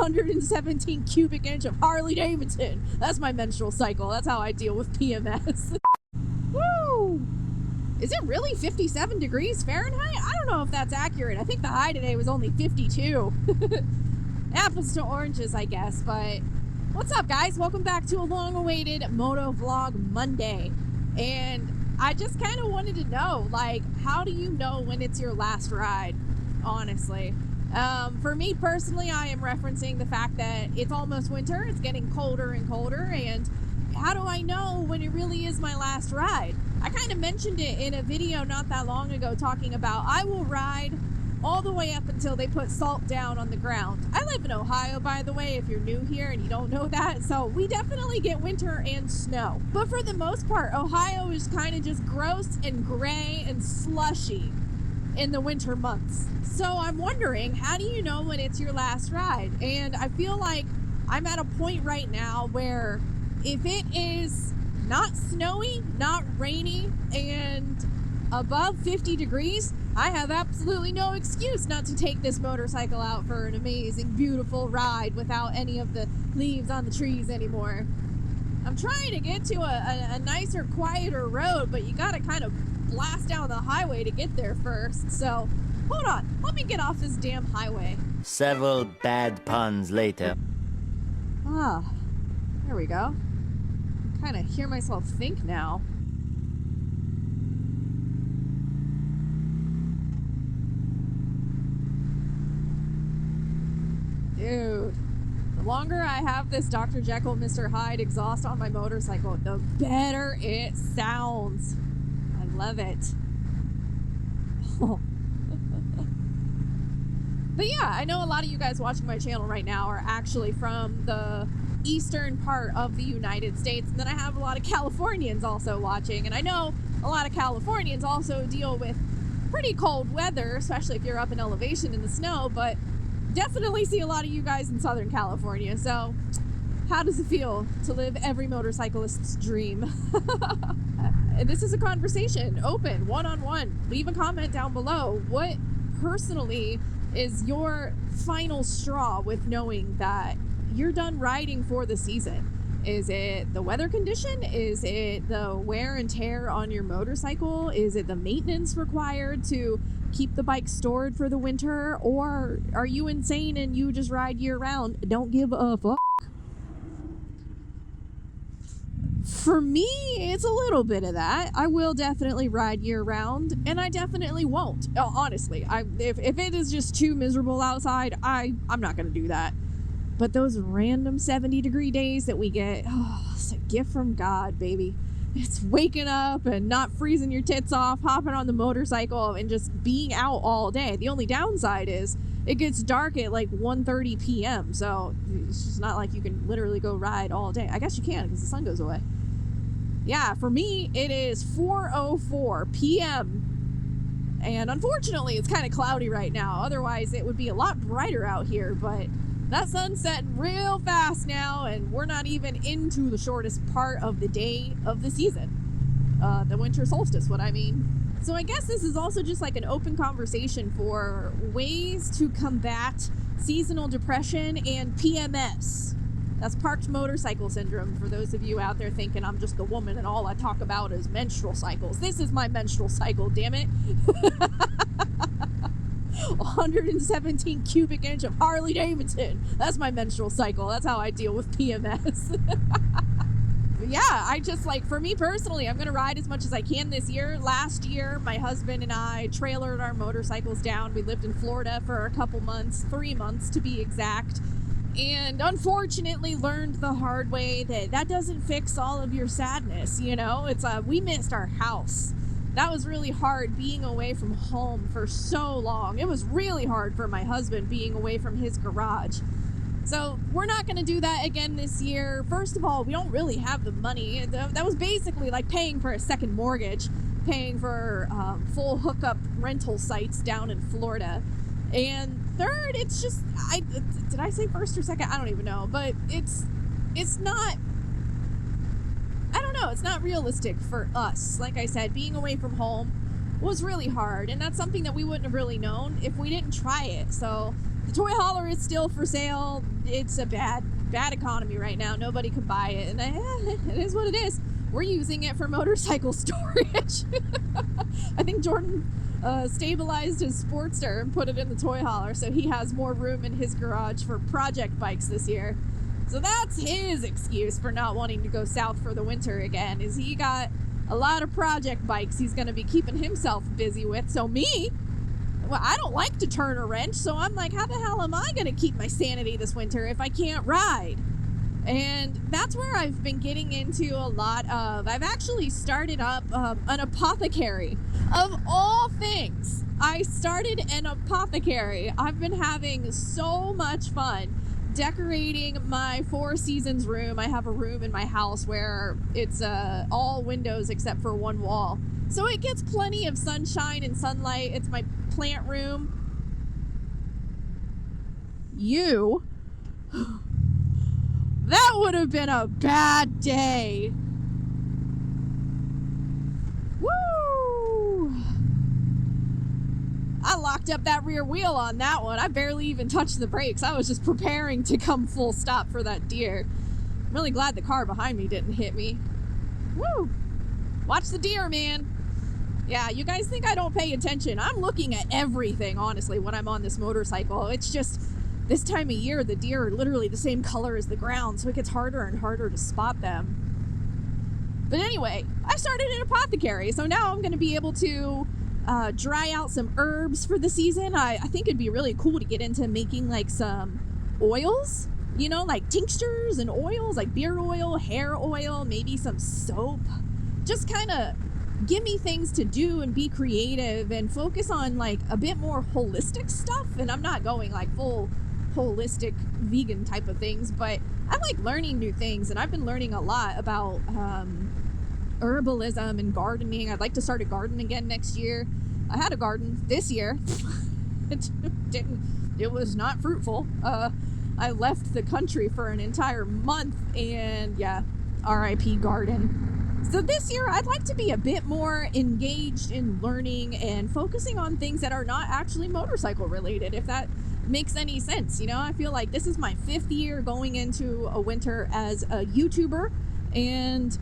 117 cubic inch of Harley Davidson. That's my menstrual cycle. That's how I deal with PMS. Woo! Is it really 57 degrees Fahrenheit? I don't know if that's accurate. I think the high today was only 52. Apples to oranges, I guess. But what's up, guys? Welcome back to a long-awaited motovlog Monday. And I just kind of wanted to know, like, how do you know when it's your last ride, honestly? For me personally, I am referencing the fact that it's almost winter, it's getting colder and colder, and how do I know when it really is my last ride? I kind of mentioned it in a video not that long ago talking about I will ride all the way up until they put salt down on the ground. I live in Ohio, by the way, if you're new here and you don't know that, so we definitely get winter and snow. But for the most part, Ohio is kind of just gross and gray and slushy in the winter months. So I'm wondering, how do you know when it's your last ride? And I feel like I'm at a point right now where if it is not snowy, not rainy, and above 50 degrees, I have absolutely no excuse not to take this motorcycle out for an amazing, beautiful ride without any of the leaves on the trees anymore. I'm trying to get to a nicer, quieter road, but you gotta kind of blast down the highway to get there first. So, hold on, let me get off this damn highway. Several bad puns later. Ah, there we go. I kind of hear myself think now. Dude, the longer I have this Dr. Jekyll, Mr. Hyde exhaust on my motorcycle, the better it sounds. I love it. But yeah, I know a lot of you guys watching my channel right now are actually from the eastern part of the United States, and then I have a lot of Californians also watching, and I know a lot of Californians also deal with pretty cold weather, especially if you're up in elevation in the snow, but definitely see a lot of you guys in Southern California. So how does it feel to live every motorcyclist's dream? This is a conversation, open, one-on-one. Leave a comment down below. What personally is your final straw with knowing that you're done riding for the season? Is it the weather condition? Is it the wear and tear on your motorcycle? Is it the maintenance required to keep the bike stored for the winter? Or are you insane and you just ride year round? Don't give a fuck. For me, it's a little bit of that. I will definitely ride year round, and I definitely won't. Honestly, if it is just too miserable outside, I'm not gonna do that. But those random 70-degree days that we get, oh, it's a gift from God, baby. It's waking up and not freezing your tits off, hopping on the motorcycle, and just being out all day. The only downside is it gets dark at like 1:30 p.m. So it's just not like you can literally go ride all day. I guess you can because the sun goes away. Yeah, for me, it is 4:04 p.m. And unfortunately, it's kind of cloudy right now. Otherwise, it would be a lot brighter out here, but that sun's setting real fast now, and we're not even into the shortest part of the day of the season. The winter solstice, what I mean. So I guess this is also just like an open conversation for ways to combat seasonal depression and PMS. That's parked motorcycle syndrome, for those of you out there thinking I'm just a woman and all I talk about is menstrual cycles. This is my menstrual cycle, damn it. 117 cubic inch of Harley Davidson. That's my menstrual cycle. That's how I deal with PMS. Yeah, I just, like, for me personally, I'm gonna ride as much as I can this year. Last year, my husband and I trailered our motorcycles down. We lived in Florida for a couple months, 3 months to be exact. And unfortunately learned the hard way that that doesn't fix all of your sadness, you know? It's we missed our house. That was really hard, being away from home for so long. It was really hard for my husband being away from his garage. So we're not going to do that again this year. First of all, we don't really have the money. That was basically like paying for a second mortgage, paying for full hookup rental sites down in Florida. And third, it's just, did I say first or second? I don't even know, but it's not, I don't know, it's not realistic for us. Like I said, being away from home was really hard, and that's something that we wouldn't have really known if we didn't try it. So The toy hauler is still for sale. It's a bad economy right now. Nobody can buy it, and it is what it is. We're using it for motorcycle storage. I think Jordan stabilized his Sportster and put it in the toy hauler, so he has more room in his garage for project bikes this year. So that's his excuse for not wanting to go south for the winter again, is he got a lot of project bikes he's going to be keeping himself busy with. So me, well, I don't like to turn a wrench, so I'm like, how the hell am I going to keep my sanity this winter if I can't ride? And that's where I've been getting into a lot of. I've actually started up an apothecary. Of all things, I started an apothecary. I've been having so much fun decorating my Four Seasons room. I have a room in my house where it's all windows except for one wall. So it gets plenty of sunshine and sunlight. It's my plant room. That would have been a bad day. Woo! I locked up that rear wheel on that one. I barely even touched the brakes. I was just preparing to come full stop for that deer. I'm really glad the car behind me didn't hit me. Woo! Watch the deer, man. Yeah, you guys think I don't pay attention. I'm looking at everything, honestly, when I'm on this motorcycle. It's just, this time of year, the deer are literally the same color as the ground, so it gets harder and harder to spot them. But anyway, I started an apothecary, so now I'm going to be able to dry out some herbs for the season. I think it'd be really cool to get into making like some oils, you know, like tinctures and oils, like beard oil, hair oil, maybe some soap. Just kind of give me things to do and be creative and focus on like a bit more holistic stuff. And I'm not going like full holistic vegan type of things, but I like learning new things, and I've been learning a lot about herbalism and gardening. I'd like to start a garden again next year. I had a garden this year. It was not fruitful. I left the country for an entire month, and yeah, RIP garden. So this year, I'd like to be a bit more engaged in learning and focusing on things that are not actually motorcycle related, if that makes any sense. You know, I feel like this is my 5th year going into a winter as a YouTuber, and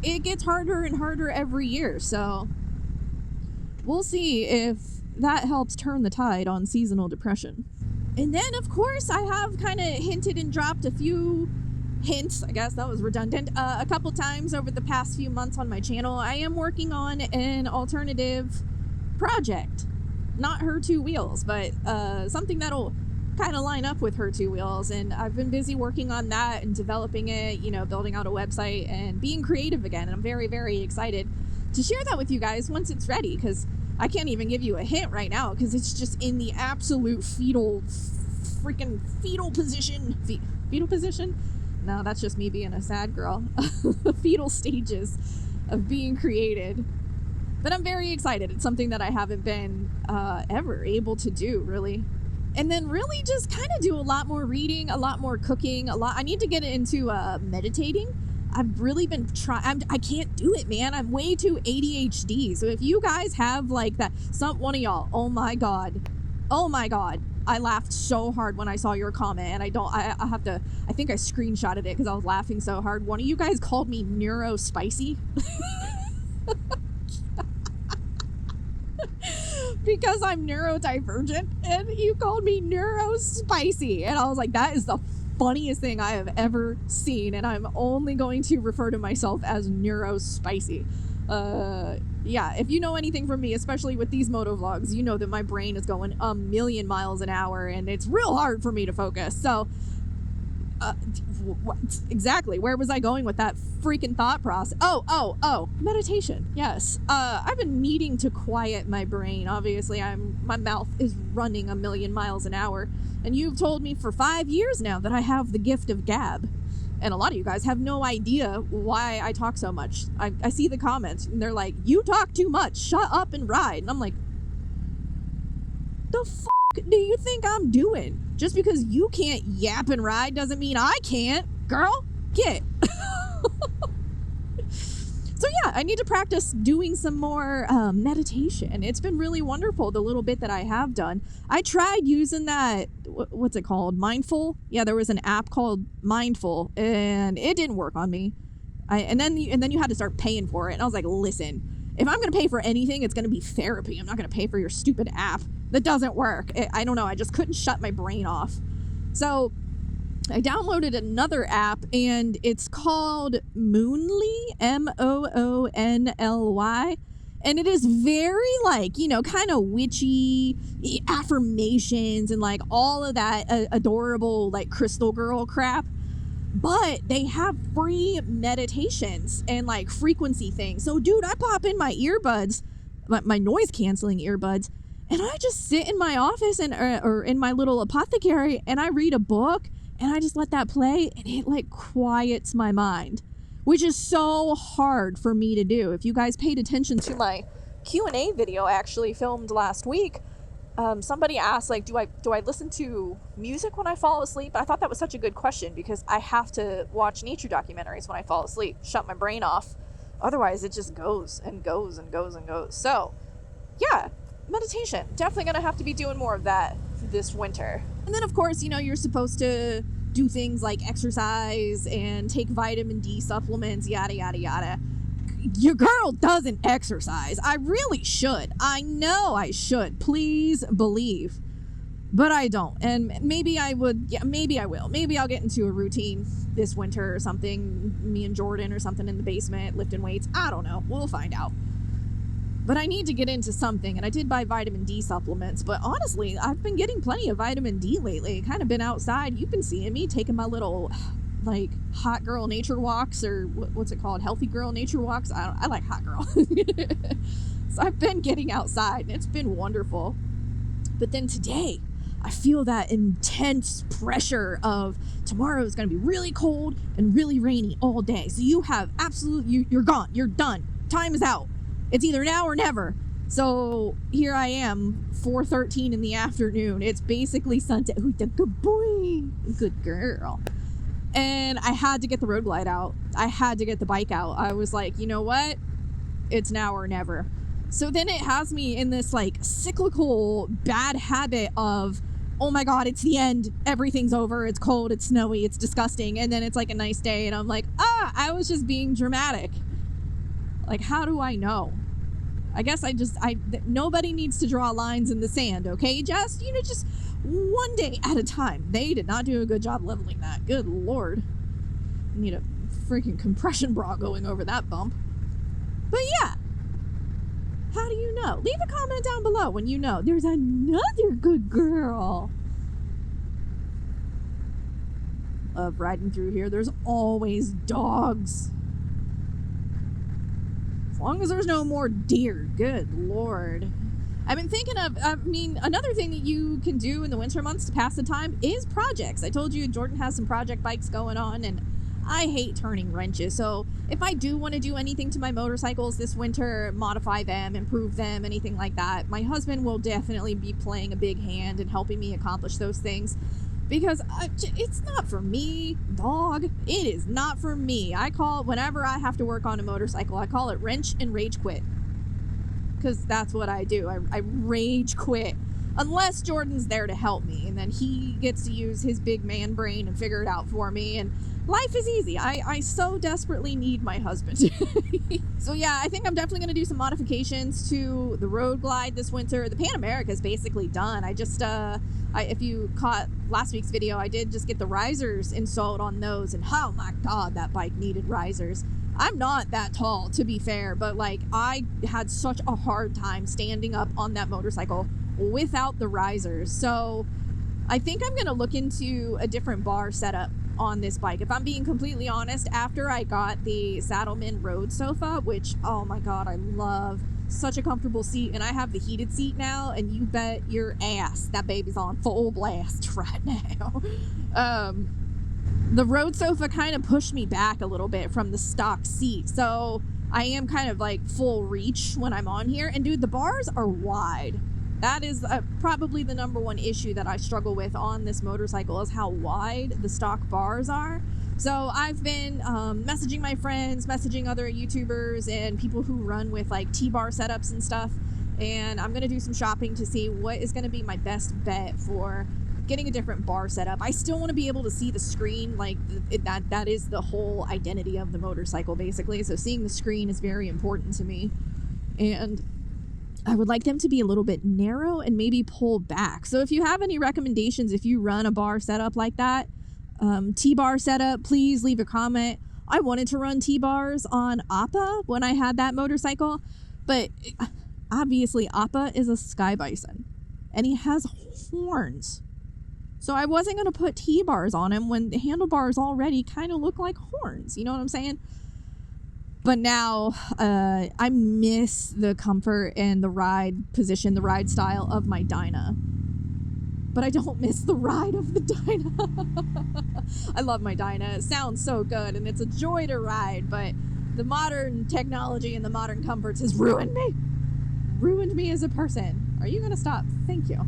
it gets harder and harder every year. So we'll see if that helps turn the tide on seasonal depression. And then, of course, I have kind of hinted and dropped a few hints, I guess that was redundant, a couple times over the past few months on my channel. I am working on an alternative project. Not her 2 wheels, but something that'll kind of line up with her 2 wheels. And I've been busy working on that and developing it, you know, building out a website and being creative again. And I'm very, very excited to share that with you guys once it's ready, because I can't even give you a hint right now because it's just in the absolute fetal position. Fetal position? No, that's just me being a sad girl. Fetal stages of being created. But I'm very excited. It's something that I haven't been ever able to do, really. And then really just kind of do a lot more reading, a lot more cooking, I need to get into meditating. I've really been trying. I can't do it, man. I'm way too ADHD. So if you guys have like that, one of y'all, oh my God. I laughed so hard when I saw your comment, and I think I screenshotted it because I was laughing so hard. One of you guys called me neurospicy. Because I'm neurodivergent, and you called me neurospicy, and I was like, that is the funniest thing I have ever seen, and I'm only going to refer to myself as neurospicy. Yeah, if you know anything from me, especially with these motovlogs, you know that my brain is going a million miles an hour, and it's real hard for me to focus. So what exactly, where was I going with that freaking thought process? Oh, meditation. Yes. I've been needing to quiet my brain. Obviously, my mouth is running a million miles an hour, and you've told me for 5 years now that I have the gift of gab. And a lot of you guys have no idea why I talk so much. I see the comments, and they're like, you talk too much, shut up and ride. And I'm like, the fuck do you think I'm doing? Just because you can't yap and ride doesn't mean I can't. Girl, get. So yeah, I need to practice doing some more meditation. It's been really wonderful, the little bit that I have done. I tried using that, what's it called? Mindful? Yeah, there was an app called Mindful, and it didn't work on me. And then you had to start paying for it. And I was like, listen, if I'm going to pay for anything, it's going to be therapy. I'm not going to pay for your stupid app. That doesn't work. I don't know. I just couldn't shut my brain off. So I downloaded another app, and it's called Moonly, Moonly. And it is very, like, you know, kind of witchy affirmations and like all of that adorable, like, crystal girl crap. But they have free meditations and like frequency things. So dude, I pop in my earbuds, my noise canceling earbuds, and I just sit in my office and or in my little apothecary, and I read a book, and I just let that play, and it like quiets my mind, which is so hard for me to do. If you guys paid attention to my Q&A video I actually filmed last week, somebody asked, like, do I listen to music when I fall asleep? I thought that was such a good question, because I have to watch nature documentaries when I fall asleep, shut my brain off. Otherwise, it just goes and goes and goes and goes. So, yeah, meditation. Definitely going to have to be doing more of that this winter. And then, of course, you know, you're supposed to do things like exercise and take vitamin D supplements, yada, yada, yada. Your girl doesn't exercise. I really should. I know I should. Please believe. But I don't. And maybe I would. Yeah, maybe I will. Maybe I'll get into a routine this winter or something. Me and Jordan or something in the basement, lifting weights. I don't know. We'll find out. But I need to get into something. And I did buy vitamin D supplements. But honestly, I've been getting plenty of vitamin D lately. Kind of been outside. You've been seeing me taking my little, like, hot girl nature walks, or what's it called, healthy girl nature walks. I like hot girl. So I've been getting outside, and it's been wonderful. But then today, I feel that intense pressure of tomorrow is going to be really cold and really rainy all day. So you have you're gone, you're done, time is out. It's either now or never. So here I am, 4:13 in the afternoon. It's basically sunset. Ooh, the good boy, good girl. And I had to get the road glide out. I had to get the bike out. I was like, you know what? It's now or never. So then it has me in this like cyclical bad habit of, oh my God, it's the end. Everything's over. It's cold. It's snowy. It's disgusting. And then it's like a nice day. And I'm like, I was just being dramatic. Like, how do I know? I guess nobody needs to draw lines in the sand. Okay, Jess? You know, just one day at a time. They did not do a good job leveling that. Good Lord. I need a freaking compression bra going over that bump. But yeah. How do you know? Leave a comment down below when you know. There's another good girl. Love riding through here. There's always dogs. As long as there's no more deer. Good Lord. I've been thinking of, another thing that you can do in the winter months to pass the time is projects. I told you Jordan has some project bikes going on, and I hate turning wrenches. So if I do want to do anything to my motorcycles this winter, modify them, improve them, anything like that, my husband will definitely be playing a big hand in helping me accomplish those things. Because it's not for me, dog. It is not for me. I call it, whenever I have to work on a motorcycle, I call it wrench and rage quit. Because that's what I do. I rage quit. Unless Jordan's there to help me. And then he gets to use his big man brain and figure it out for me. And life is easy. I so desperately need my husband. So yeah, I think I'm definitely going to do some modifications to the road glide this winter. The Pan America is basically done. I just, if you caught last week's video, I did just get the risers installed on those. And oh my God, that bike needed risers. I'm not that tall, to be fair, but like I had such a hard time standing up on that motorcycle without the risers. So I think I'm going to look into a different bar setup on this bike. If I'm being completely honest, after I got the Saddlemen road sofa, which, oh my God, I love, such a comfortable seat, and I have the heated seat now, and you bet your ass that baby's on full blast right now. The road sofa kind of pushed me back a little bit from the stock seat, so I am kind of like full reach when I'm on here. And dude, the bars are wide. That is probably the number one issue that I struggle with on this motorcycle, is how wide the stock bars are. So I've been messaging my friends, messaging other YouTubers and people who run with like T-bar setups and stuff. And I'm going to do some shopping to see what is going to be my best bet for getting a different bar setup. I still want to be able to see the screen, like that is the whole identity of the motorcycle basically. So seeing the screen is very important to me. And I would like them to be a little bit narrow and maybe pull back. So if you have any recommendations, if you run a bar setup like that, T-bar setup, please leave a comment. I wanted to run T-bars on Appa when I had that motorcycle, but obviously Appa is a Sky Bison and he has horns. So I wasn't going to put T-bars on him when the handlebars already kind of look like horns. You know what I'm saying? But now I miss the comfort and the ride position, the ride style of my Dyna. But I don't miss the ride of the Dyna. I love my Dyna. It sounds so good and it's a joy to ride, but the modern technology and the modern comforts has ruined me. Ruined me as a person. Are you going to stop? Thank you.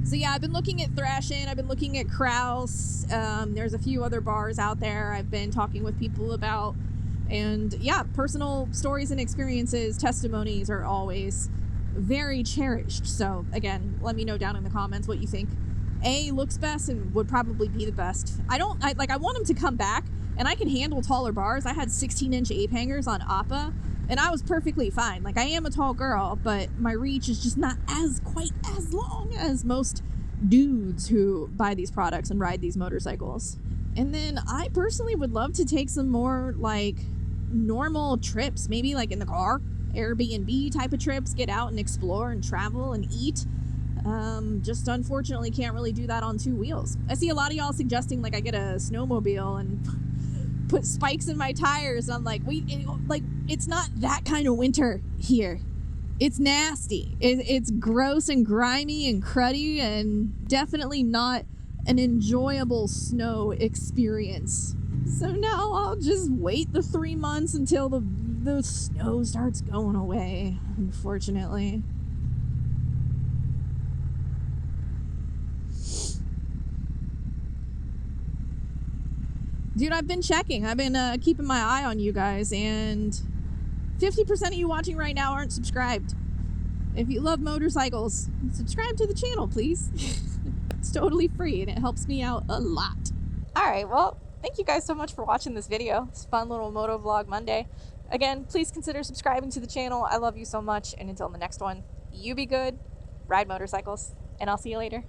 So yeah, I've been looking at Thrashin', I've been looking at Kraus, there's a few other bars out there I've been talking with people about, and yeah, personal stories and experiences, testimonies are always very cherished. So again, let me know down in the comments what you think A looks best and would probably be the best. I want them to come back, and I can handle taller bars. I had 16-inch ape hangers on Appa, and I was perfectly fine. Like, I am a tall girl, but my reach is just not quite as long as most dudes who buy these products and ride these motorcycles. And then I personally would love to take some more, like, normal trips, maybe like in the car, Airbnb type of trips, get out and explore and travel and eat. Just unfortunately can't really do that on two wheels. I see a lot of y'all suggesting like I get a snowmobile and put spikes in my tires. I'm like, wait, it's not that kind of winter here. It's nasty. It's gross and grimy and cruddy and definitely not an enjoyable snow experience. So now I'll just wait the 3 months until the snow starts going away, unfortunately. Dude, I've been checking. I've been keeping my eye on you guys, and 50% of you watching right now aren't subscribed. If you love motorcycles, subscribe to the channel, please. It's totally free, and it helps me out a lot. Alright, well, thank you guys so much for watching this video. It's a fun little motovlog Monday. Again, please consider subscribing to the channel. I love you so much, and until the next one, you be good, ride motorcycles, and I'll see you later.